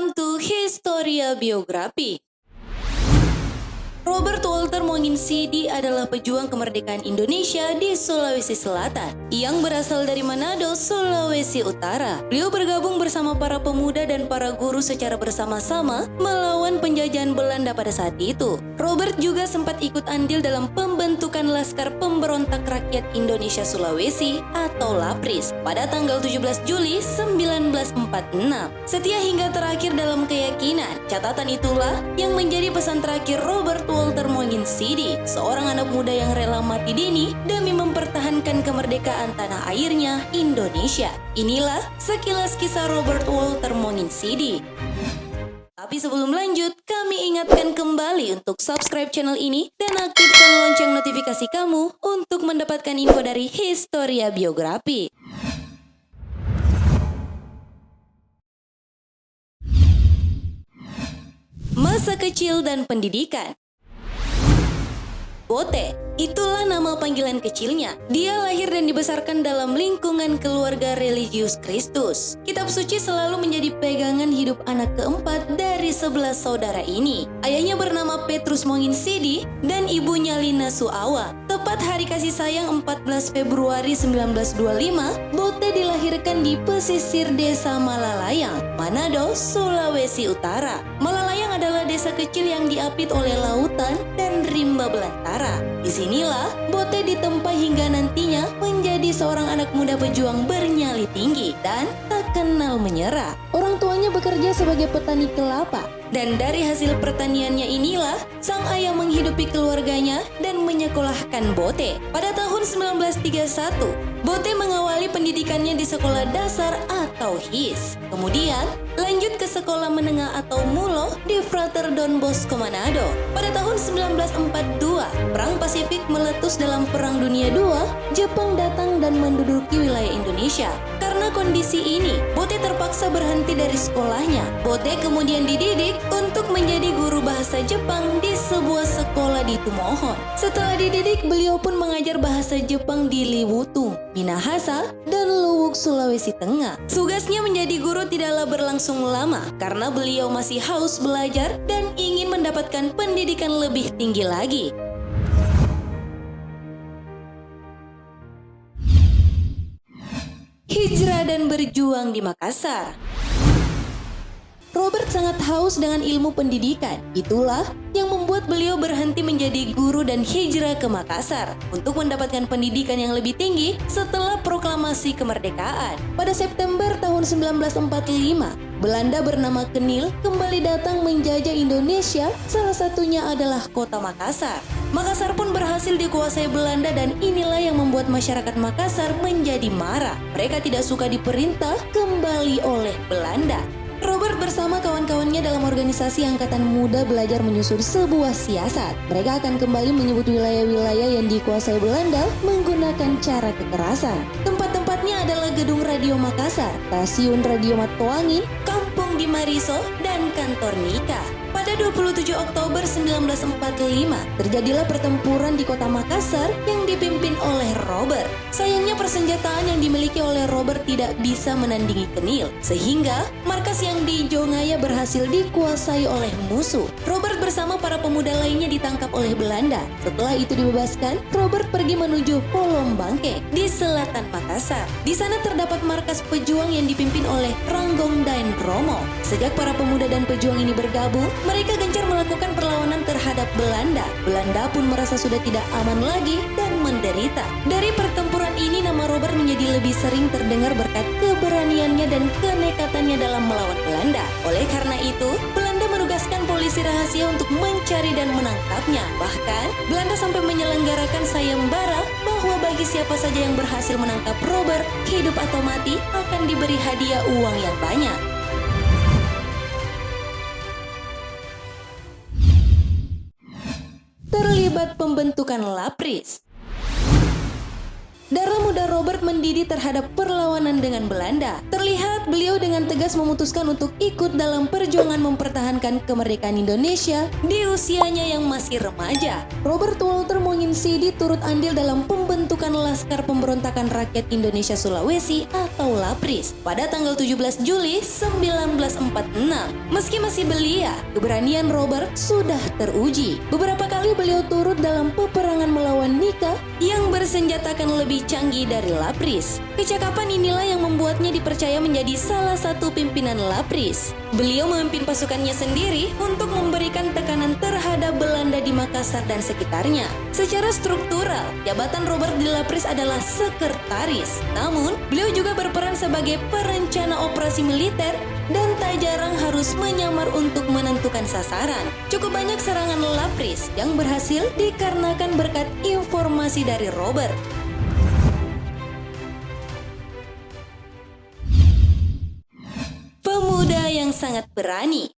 Welcome to Historia Biografi. Robert Walter Monginsidi adalah pejuang kemerdekaan Indonesia di Sulawesi Selatan yang berasal dari Manado, Sulawesi Utara. Beliau bergabung bersama para pemuda dan para guru secara bersama-sama melawan penjajahan Belanda pada saat itu. Robert juga sempat ikut andil dalam pembentukan Laskar Pemberontak Rakyat Indonesia Sulawesi atau LAPRIS pada tanggal 17 Juli 1946. Setia hingga terakhir dalam keyakinan, catatan itulah yang menjadi pesan terakhir Robert Walter Monginsidi, seorang anak muda yang rela mati dini demi mempertahankan kemerdekaan tanah airnya, Indonesia. Inilah sekilas kisah Robert Walter Monginsidi. Tapi sebelum lanjut, kami ingatkan kembali untuk subscribe channel ini dan aktifkan lonceng notifikasi kamu untuk mendapatkan info dari Historia Biografi. Masa kecil dan pendidikan. Bote, itulah nama panggilan kecilnya. Dia lahir dan dibesarkan dalam lingkungan keluarga religius Kristus. Kitab suci selalu menjadi pegangan hidup anak keempat dari 11 saudara ini. Ayahnya bernama Petrus Monginsidi dan ibunya Lina Suawa. Tepat hari kasih sayang 14 Februari 1925, Bote dilahirkan di pesisir desa Malalayang, Manado, Sulawesi Utara. Malalayang adalah desa kecil yang diapit oleh lautan dan rimba belantara. Disinilah Bote ditempa hingga nantinya menjadi seorang anak muda pejuang bernyali tinggi dan tak kenal menyerah. Orang tuanya bekerja sebagai petani kelapa, dan dari hasil pertaniannya inilah sang ayah menghidupi keluarganya dan menyekolahkan Bote. Pada tahun 1931, Bote mengawali pendidikannya di sekolah dasar atau HIS. Kemudian lanjut ke sekolah menengah atau MULO di Frater Don Bosco Manado. Pada tahun 1942, Perang Pasifik meletus dalam Perang Dunia II, Jepang datang dan menduduki wilayah Indonesia. Karena kondisi ini, Bote terpaksa berhenti dari sekolahnya. Bote kemudian dididik untuk menjadi guru bahasa Jepang di sebuah sekolah di Tumohon. Setelah dididik, beliau pun mengajar bahasa Jepang di Liwutung, Minahasa, dan Luwuk, Sulawesi Tengah. Tugasnya menjadi guru tidaklah berlangsung lama karena beliau masih haus belajar dan ingin mendapatkan pendidikan lebih tinggi lagi. Hijrah dan berjuang di Makassar. Robert sangat haus dengan ilmu pendidikan. Itulah yang membuat beliau berhenti menjadi guru dan hijrah ke Makassar untuk mendapatkan pendidikan yang lebih tinggi setelah proklamasi kemerdekaan. Pada September tahun 1945, Belanda bernama Kenil kembali datang menjajah Indonesia, salah satunya adalah kota Makassar. Makassar pun berhasil dikuasai Belanda dan inilah yang membuat masyarakat Makassar menjadi marah. Mereka tidak suka diperintah kembali oleh Belanda. Robert bersama kawan-kawannya dalam organisasi Angkatan Muda belajar menyusun sebuah siasat. Mereka akan kembali menyebut wilayah-wilayah yang dikuasai Belanda menggunakan cara kekerasan. Tempat-tempatnya adalah Gedung Radio Makassar, Stasiun Radio Matoangin, Kampung di Mariso, dan Kantor Nika. Pada 27 Oktober 1945, terjadilah pertempuran di kota Makassar yang dipimpin oleh Robert. Sayangnya persenjataan yang dimiliki oleh Robert tidak bisa menandingi Kenil, sehingga markas yang di Jongaya berhasil dikuasai oleh musuh. Robert bersama para pemuda lainnya ditangkap oleh Belanda. Setelah itu dibebaskan, Robert pergi menuju Polombangke di selatan Makassar. Di sana terdapat markas pejuang yang dipimpin oleh Ranggong Daen Romo. Sejak para pemuda dan pejuang ini bergabung, mereka gencar melakukan perlawanan terhadap Belanda. Belanda pun merasa sudah tidak aman lagi dan menderita. Dari pertempuran ini nama Robert menjadi lebih sering terdengar berkat keberaniannya dan kenekatannya dalam melawan Belanda. Oleh karena itu, Belanda menugaskan polisi rahasia untuk mencari dan menangkapnya. Bahkan, Belanda sampai menyelenggarakan sayembara bahwa bagi siapa saja yang berhasil menangkap Robert, hidup atau mati, akan diberi hadiah uang yang banyak. Terlibat pembentukan LAPRIS. darah muda Robert mendidih terhadap perlawanan dengan Belanda. Terlihat beliau dengan tegas memutuskan untuk ikut dalam perjuangan mempertahankan kemerdekaan Indonesia di usianya yang masih remaja. Robert Walter Monginsidi turut andil dalam pembentukan Laskar Pemberontakan Rakyat Indonesia Sulawesi atau LAPRIS pada tanggal 17 Juli 1946. Meski masih belia, keberanian Robert sudah teruji. Beberapa kali beliau turut dalam peperangan melawan Nika yang bersenjatakan lebih canggih dari LAPRIS. Kecakapan inilah yang membuatnya dipercaya menjadi salah satu pimpinan LAPRIS. Beliau memimpin pasukannya sendiri untuk memberikan tekanan terhadap Belanda di Makassar dan sekitarnya. Secara struktural, jabatan Robert di LAPRIS adalah sekretaris. Namun, beliau juga berperan sebagai perencana operasi militer dan tak jarang harus menyamar untuk menentukan sasaran. Cukup banyak serangan LAPRIS yang berhasil dikarenakan berkat informasi dari Robert. Pemuda yang sangat berani.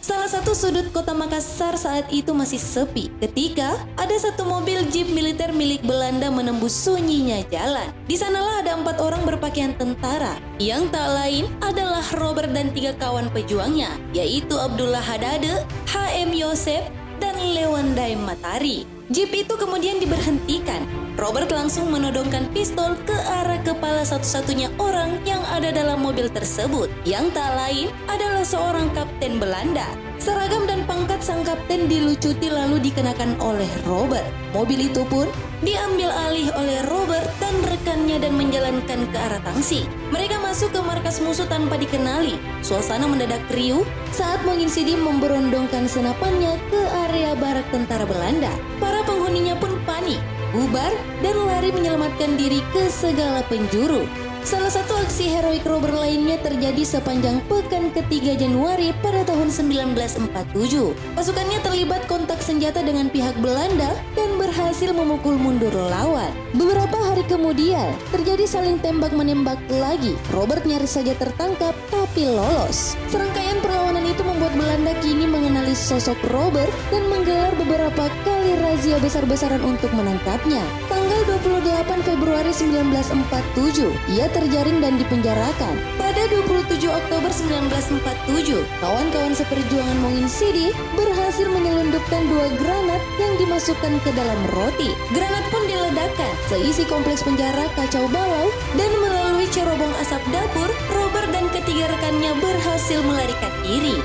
Salah satu sudut kota Makassar saat itu masih sepi ketika ada satu mobil jeep militer milik Belanda menembus sunyinya jalan. Di sanalah ada 4 orang berpakaian tentara yang tak lain adalah Robert dan 3 kawan pejuangnya, yaitu Abdullah Hadade, H.M. Yosef, dan Lewandai Matari. Jeep itu kemudian diberhentikan. Robert langsung menodongkan pistol ke arah kepala satu-satunya orang yang ada dalam mobil tersebut, yang tak lain adalah seorang kapten Belanda. Seragam dan pangkat sang kapten dilucuti lalu dikenakan oleh Robert. Mobil itu pun diambil alih oleh Robert dan rekannya dan menjalankan ke arah Tangsi. Mereka masuk ke markas musuh tanpa dikenali. Suasana mendadak riuh saat Monginsidi memberondongkan senapannya ke area barak tentara Belanda. Para penghuninya pun panik, bubar, dan lari menyelamatkan diri ke segala penjuru. Salah satu aksi heroik Robert lainnya terjadi sepanjang pekan ketiga Januari pada tahun 1947. Pasukannya terlibat kontak senjata dengan pihak Belanda dan berhasil memukul mundur lawan. Beberapa hari kemudian, terjadi saling tembak-menembak lagi. Robert nyaris saja tertangkap tapi lolos. Serangkaian perlawanan itu membuat Belanda kini mengenali sosok Robert dan menggelar beberapa kali razia besar-besaran untuk menangkapnya. Tanggal 28 Februari 1947, ia terjaring dan dipenjarakan. Pada 27 Oktober 1947, kawan-kawan seperjuangan Monginsidi berhasil menyelundupkan 2 granat yang dimasukkan ke dalam roti. Granat pun diledakkan. Seisi kompleks penjara kacau balau dan melalui cerobong asap dapur, Robert dan ketiga rekannya berhasil melarikan diri.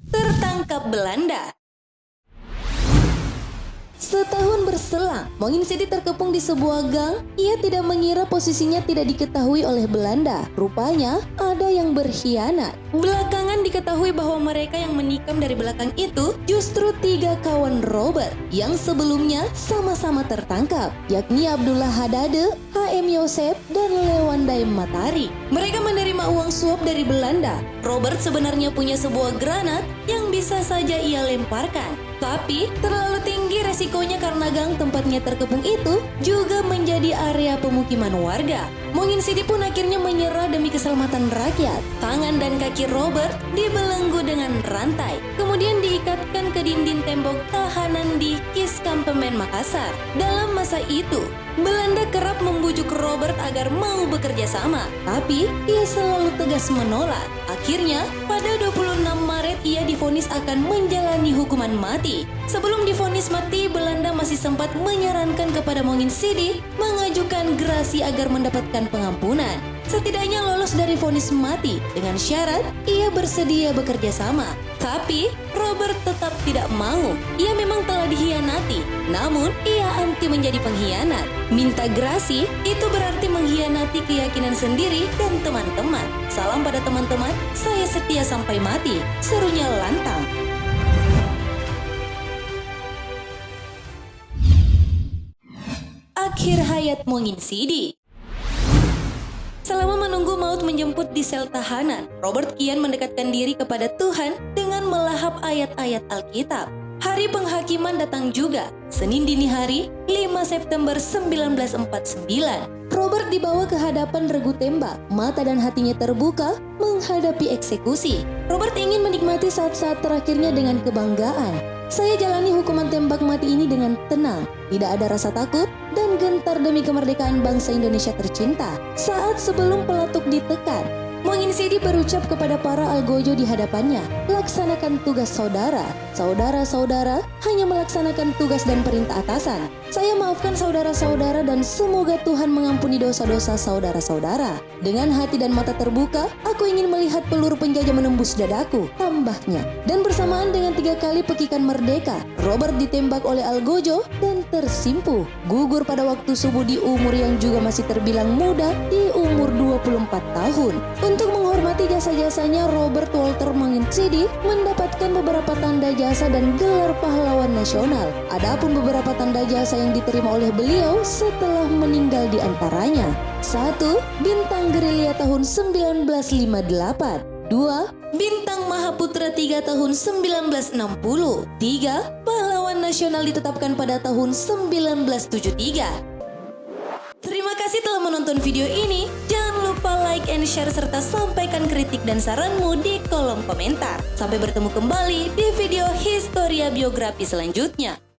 Tertangkap Belanda. Setahun berselang, Monginsidi terkepung di sebuah gang. Ia tidak mengira posisinya tidak diketahui oleh Belanda. Rupanya ada yang berkhianat. Belakangan diketahui bahwa mereka yang menikam dari belakang itu justru 3 kawan Robert yang sebelumnya sama-sama tertangkap, yakni Abdullah Hadade, H.M. Yosef, dan Lewandai Matari. Mereka menerima uang suap dari Belanda. Robert sebenarnya punya sebuah granat yang bisa saja ia lemparkan, tapi terlalu tinggi resikonya karena gang tempatnya terkepung itu juga menjadi area pemukiman warga. Monginsidi pun akhirnya menyerah demi keselamatan rakyat. Tangan dan kaki Robert dibelenggu dengan rantai, kemudian diikatkan ke dinding tembok tahanan di Kiskampemen Makassar. Dalam masa itu, Belanda kerap membujuk Robert agar mau bekerja sama, tapi ia selalu tegas menolak. Akhirnya, pada 26 Maret ia divonis akan menjalani hukuman mati. Sebelum divonis mati, Belanda masih sempat menyarankan kepada Monginsidi mengajukan gerasi agar mendapatkan pengampunan. Setidaknya lolos dari vonis mati dengan syarat ia bersedia bekerja sama. Tapi Robert tetap tidak mau. Ia memang telah dikhianati, namun ia anti menjadi pengkhianat. Minta gerasi itu berarti mengkhianati keyakinan sendiri dan teman-teman. Salam pada teman-teman, saya setia sampai mati, serunya lantang. Akhir hayat Monginsidi. Selama menunggu maut menjemput di sel tahanan, Robert kian mendekatkan diri kepada Tuhan dengan melahap ayat-ayat Alkitab. Hari penghakiman datang juga. Senin dini hari, 5 September 1949. Robert dibawa ke hadapan regu tembak, mata dan hatinya terbuka menghadapi eksekusi. Robert ingin menikmati saat-saat terakhirnya dengan kebanggaan. Saya jalani hukuman tembak mati ini dengan tenang, tidak ada rasa takut dan gentar demi kemerdekaan bangsa Indonesia tercinta. Saat sebelum peletuk ditekan, Muhyiddin Sidi berucap kepada para algojo di hadapannya, laksanakan tugas saudara. Saudara-saudara hanya melaksanakan tugas dan perintah atasan. Saya maafkan saudara-saudara dan semoga Tuhan mengampuni dosa-dosa saudara-saudara. Dengan hati dan mata terbuka, aku ingin melihat peluru penjajah menembus dadaku, tambahnya. Dan bersamaan dengan 3 kali pekikan merdeka, Robert ditembak oleh algojo dan tersimpuh. Gugur pada waktu subuh di umur yang juga masih terbilang muda, di umur 24 tahun. Untuk menghormati jasa-jasanya, Robert Walter Muhyiddin Sidi mendapatkan beberapa tanda jasa dan gelar pahlawan nasional. Adapun beberapa tanda jasa yang diterima oleh beliau setelah meninggal di antaranya: 1. Bintang Gerilya tahun 1958. 2. Bintang Mahaputra 3 tahun 1960. 3. Pahlawan nasional ditetapkan pada tahun 1973. Terima kasih telah menonton video ini. Jangan lupa like and share serta sampaikan kritik dan saranmu di kolom komentar. Sampai bertemu kembali di video Historia Biografi selanjutnya.